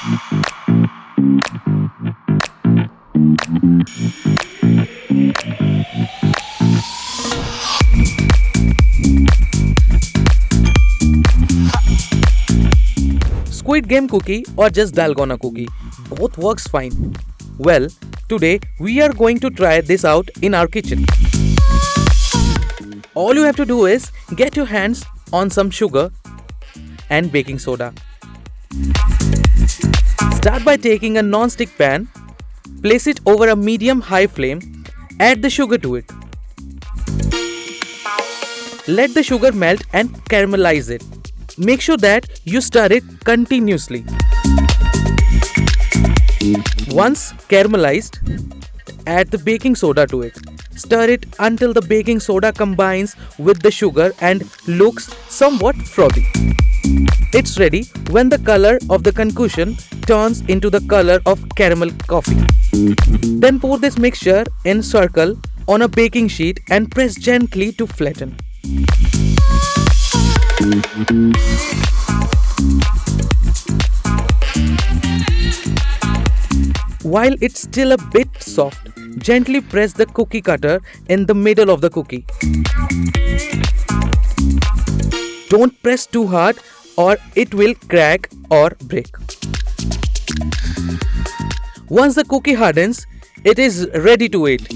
Squid Game cookie or just Dalgona cookie, both works fine. Well, today we are going to try this out in our kitchen. All you have to do is get your hands on some sugar and baking soda. Start by taking a non-stick pan, place it over a medium-high flame, add the sugar to it. Let the sugar melt and caramelize it. Make sure that you stir it continuously. Once caramelized, add the baking soda to it. Stir it until the baking soda combines with the sugar and looks somewhat frothy. It's ready when the color of the concoction turns into the color of caramel coffee. Then pour this mixture in circle on a baking sheet and press gently to flatten. While it's still a bit soft, gently press the cookie cutter in the middle of the cookie. Don't press too hard or it will crack or break. Once the cookie hardens, it is ready to eat.